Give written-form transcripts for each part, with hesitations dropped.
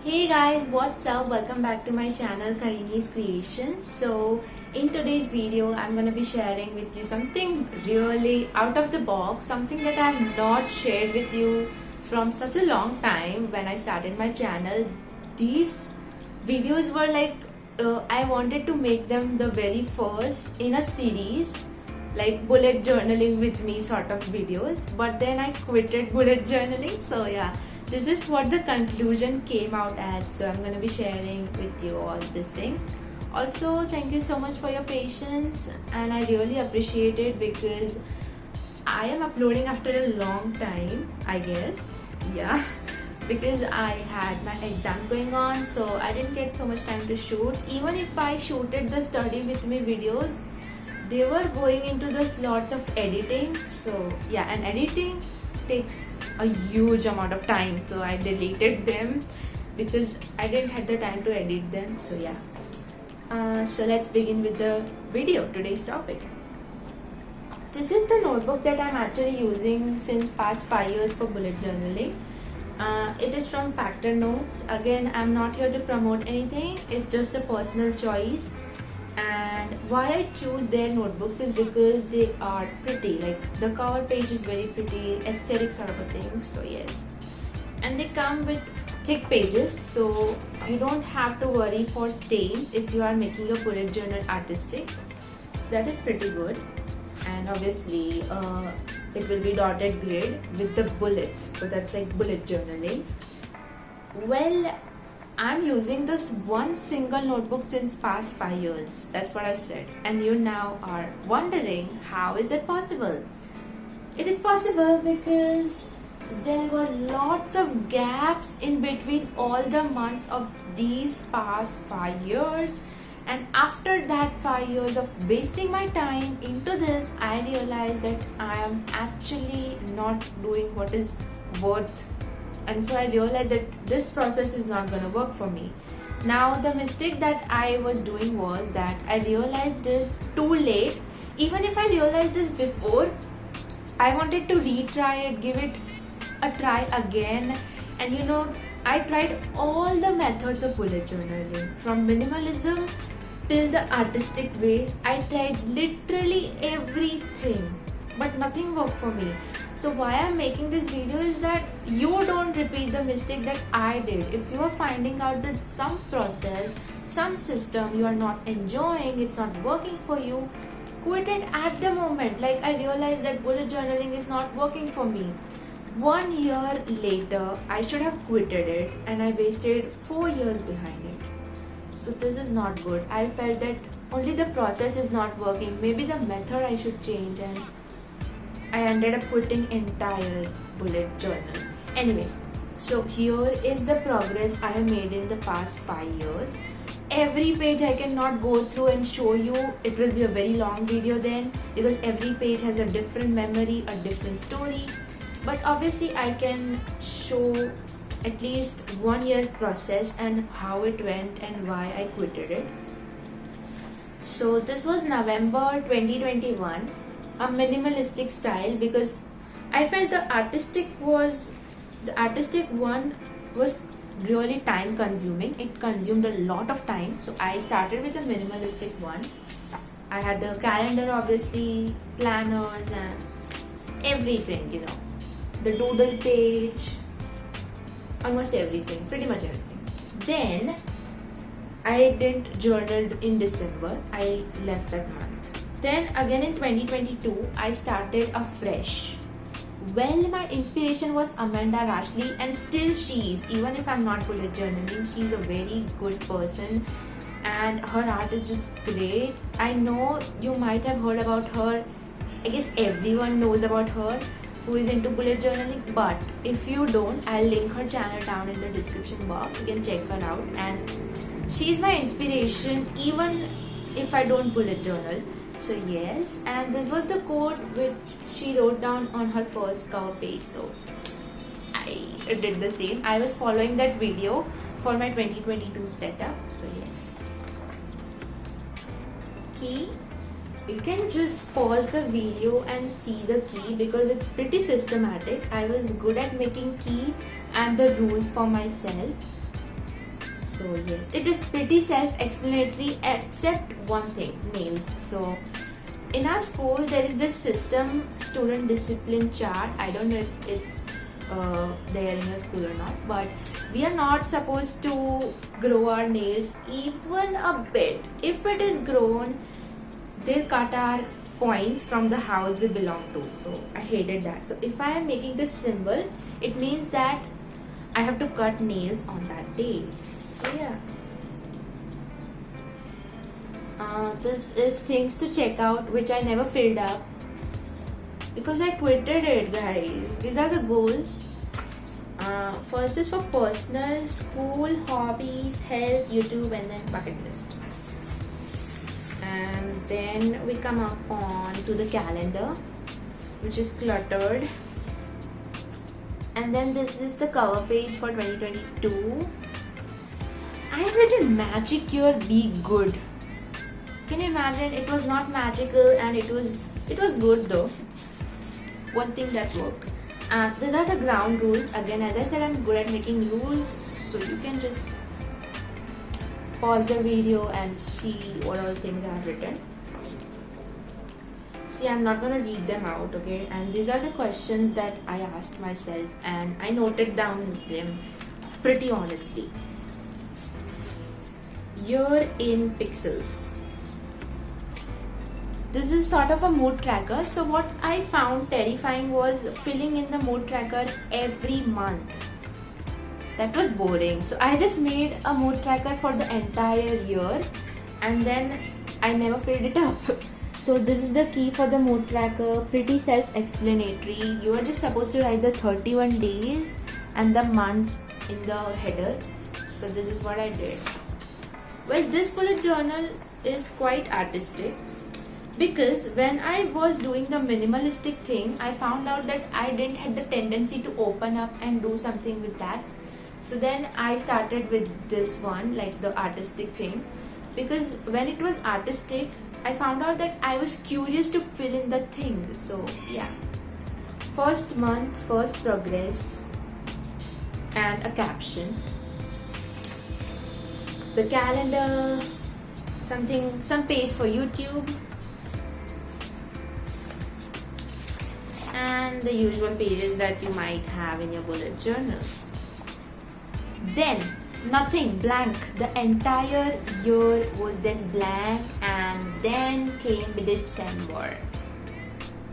Hey guys, what's up? Welcome back to my channel Kahini's Creation. So in today's video I'm going to be sharing with you something really out of the box, something that I have not shared with you from such a long time. When I started my channel, these videos were like I wanted to make them the very first in a series, like bullet journaling with me sort of videos, but then I quitted bullet journaling. So yeah, this is what the conclusion came out as. So I'm going to be sharing with you all this thing. Also, thank you so much for your patience, and I really appreciate it because I am uploading after a long time, I guess. Yeah, because I had my exams going on, so I didn't get so much time to shoot. Even if I shooted the study with me videos, they were going into the slots of editing. So yeah, and editing takes a huge amount of time, so I deleted them because I didn't have the time to edit them. So yeah, so let's begin with the video. Today's topic, this is the notebook that I'm actually using since past 5 years for bullet journaling. It is from Factor Notes. Again, I'm not here to promote anything, it's just a personal choice. And why I choose their notebooks is because they are pretty, like the cover page is very pretty, aesthetic sort of a thing. So yes, and they come with thick pages, so you don't have to worry for stains if you are making your bullet journal artistic. That is pretty good. And obviously it will be dotted grid with the bullets, so that's like bullet journaling. Well, I'm using this one single notebook since past 5 years. That's what I said. And you now are wondering, how is it possible? It is possible because there were lots of gaps in between all the months of these past 5 years. And after that 5 years of wasting my time into this, I realized that I am actually not doing what is worth. And so I realized that this process is not going to work for me. Now the mistake that I was doing was that I realized this too late. Even if I realized this before, I wanted to retry it, give it a try again. And you know, I tried all the methods of bullet journaling, from minimalism till the artistic ways. I tried literally everything, but nothing worked for me. So why I'm making this video is that you don't repeat the mistake that I did. If you are finding out that some process, some system you are not enjoying, it's not working for you, quit it at the moment. Like I realized that bullet journaling is not working for me. 1 year later, I should have quitted it, and I wasted 4 years behind it. So this is not good. I felt that only the process is not working. Maybe the method I should change, and I ended up quitting entire bullet journal. Anyways, so here is the progress I have made in the past 5 years. Every page I cannot go through and show you. It will be a very long video then, because every page has a different memory, a different story. But obviously I can show at least 1 year process and how it went and why I quitted it. So this was November 2021. A minimalistic style, because I felt the artistic one was really time consuming. It consumed a lot of time, so I started with a minimalistic one. I had the calendar, obviously, planners and everything, you know, the doodle page, almost everything, pretty much everything. Then I didn't journal in December. I left that month. Then again in 2022, I started afresh. Well, my inspiration was Amanda Rashley, and still she is. Even if I'm not bullet journaling, she's a very good person and her art is just great. I know you might have heard about her. I guess everyone knows about her who is into bullet journaling, but if you don't, I'll link her channel down in the description box. You can check her out, and she's my inspiration even if I don't bullet journal. So yes, and this was the quote which she wrote down on her first cover page. So I did the same. I was following that video for my 2022 setup. So yes. Key. You can just pause the video and see the key because it's pretty systematic. I was good at making key and the rules for myself. So yes, it is pretty self-explanatory except one thing, nails. So in our school there is this system, student discipline chart. I don't know if it's there in your school or not, but we are not supposed to grow our nails even a bit. If it is grown, they'll cut our points from the house we belong to. So I hated that. So if I am making this symbol, it means that I have to cut nails on that day. So yeah, this is things to check out, which I never filled up because I quitted it, guys. These are the goals. First is for personal, school, hobbies, health, YouTube, and then bucket list. And then we come up on to the calendar, which is cluttered. And then this is the cover page for 2022. I have written magic year, be good. Can you imagine? It was not magical and it was good though. One thing that worked. These are the ground rules. Again, as I said, I'm good at making rules, so you can just pause the video and see what all things I have written. See, I'm not gonna read them out, okay? And these are the questions that I asked myself, and I noted down them pretty honestly. Year in pixels. This is sort of a mood tracker. So what I found terrifying was filling in the mood tracker every month. That was boring. So I just made a mood tracker for the entire year and then I never filled it up. So this is the key for the mood tracker. Pretty self-explanatory. You are just supposed to write the 31 days and the months in the header. So this is what I did. Well, this bullet journal is quite artistic. Because when I was doing the minimalistic thing, I found out that I didn't have the tendency to open up and do something with that. So then I started with this one, like the artistic thing. Because when it was artistic, I found out that I was curious to fill in the things. So yeah. First month, first progress, and a caption. The calendar, some page for YouTube. And the usual pages that you might have in your bullet journal. Then nothing, blank. The entire year was then blank, and then came December.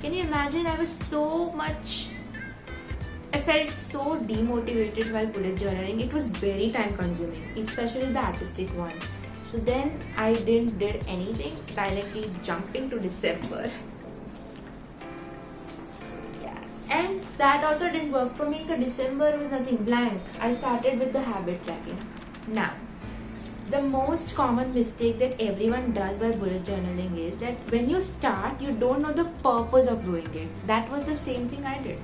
Can you imagine? I felt so demotivated while bullet journaling. It was very time consuming, especially the artistic one. So then I didn't did anything, directly jumping to December. And that also didn't work for me. So December was nothing, blank. I started with the habit tracking. Now, the most common mistake that everyone does while bullet journaling is that when you start, you don't know the purpose of doing it. That was the same thing I did.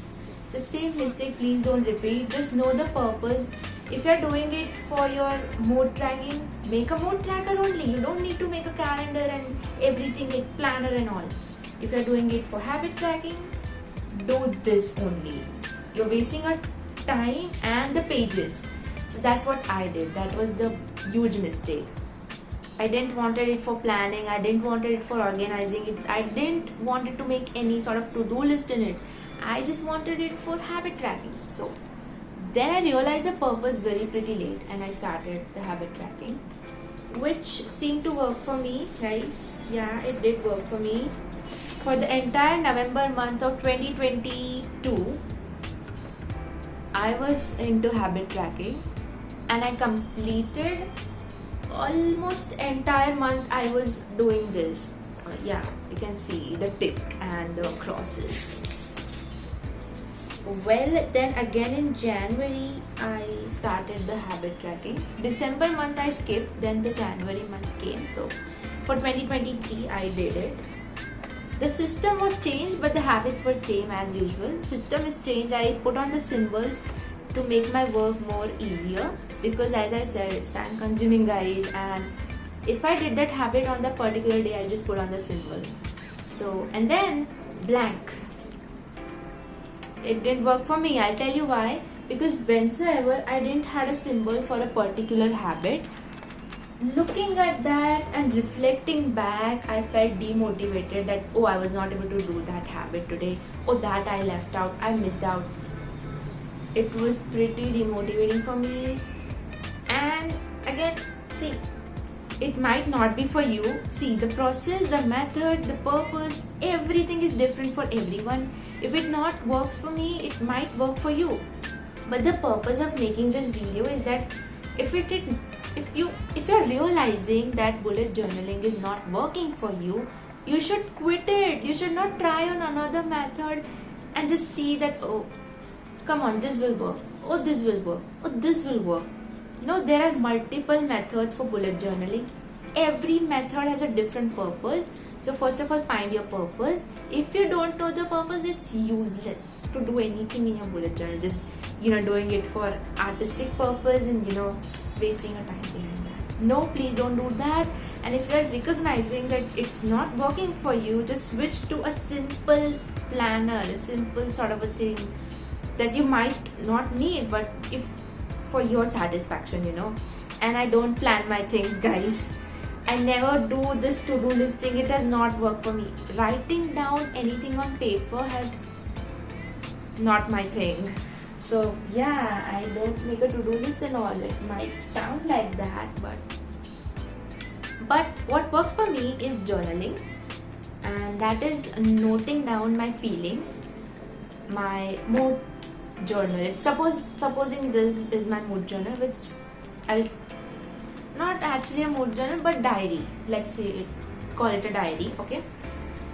So same mistake, please don't repeat. Just know the purpose. If you're doing it for your mood tracking, make a mood tracker only. You don't need to make a calendar and everything, like planner and all. If you're doing it for habit tracking, do this only. You're wasting your time and the pages. So that's what I did. That was the huge mistake. I didn't wanted it for planning. I didn't wanted it for organizing it. I didn't wanted to make any sort of to-do list in it. I just wanted it for habit tracking. So then I realized the purpose pretty late, and I started the habit tracking, which seemed to work for me, guys. Yeah, it did work for me. For the entire November month of 2022, I was into habit tracking and I completed almost entire month I was doing this. Yeah, you can see the tick and the crosses. Well, then again in January, I started the habit tracking. December month I skipped, then the January month came. So for 2023, I did it. The system was changed, but the habits were same as usual. System is changed. I put on the symbols to make my work more easier because, as I said, it's time consuming, guys. And if I did that habit on that particular day, I just put on the symbol. So, and then blank. It didn't work for me. I'll tell you why. because whensoever I didn't had a symbol for a particular habit, looking at that and reflecting back, I felt demotivated that, oh, I was not able to do that habit today, oh, that I left out, I missed out. It was pretty demotivating for me. And again, see, it might not be for you. See, the process, the method, the purpose, everything is different for everyone. If it not works for me, it might work for you. But the purpose of making this video is that if you're realizing that bullet journaling is not working for you, you should quit it. You should not try on another method and just see that, oh, come on, this will work. Oh, this will work. Oh, this will work. There are multiple methods for bullet journaling. Every method has a different purpose. So first of all, find your purpose. If you don't know the purpose, it's useless to do anything in your bullet journal. Just doing it for artistic purpose and wasting your time behind that. No, please don't do that. And if you're recognizing that it's not working for you, just switch to a simple planner, a simple sort of a thing that you might not need, but if for your satisfaction, And I don't plan my things, guys. I never do this to-do list thing. It has not worked for me. Writing down anything on paper has not my thing. So yeah, I don't make a to-do list and all. It might sound like that, but what works for me is journaling, and that is noting down my feelings, my mood journal. It's supposing this is my mood journal, which I'll not actually a mood journal but diary. Let's say call it a diary, okay?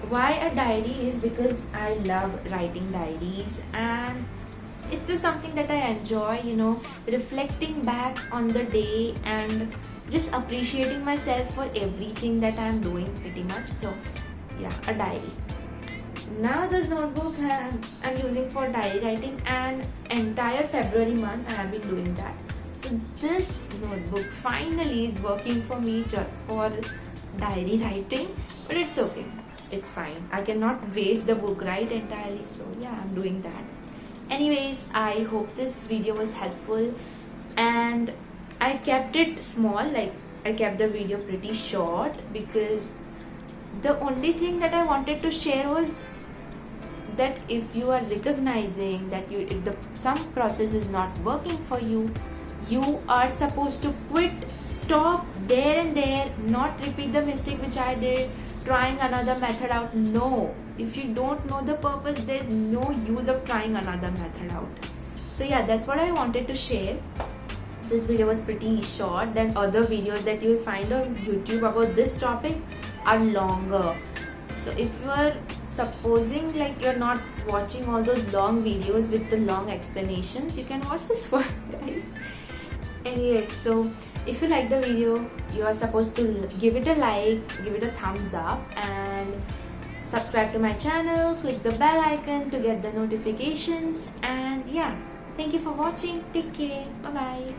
Why a diary is because I love writing diaries, and it's just something that I enjoy, reflecting back on the day and just appreciating myself for everything that I'm doing pretty much. So yeah, a diary. Now this notebook I'm using for diary writing, and entire February month I have been doing that. So this notebook finally is working for me just for diary writing, but it's okay, it's fine. I cannot waste the book, right, entirely. So yeah, I'm doing that. Anyways, I hope this video was helpful, and I kept it small, like I kept the video pretty short, because the only thing that I wanted to share was that if you are recognizing that some process is not working for you, you are supposed to quit, stop there and there, not repeat the mistake which I did, trying another method out. No, if you don't know the purpose, there's no use of trying another method out. So yeah, that's what I wanted to share. This video was pretty short than other videos that you will find on YouTube about this topic are longer. So if you are supposing like you're not watching all those long videos with the long explanations, you can watch this one, guys. Anyways, so if you like the video, you are supposed to give it a like, give it a thumbs up, and subscribe to my channel, click the bell icon to get the notifications. And yeah, thank you for watching. Take care. Bye bye.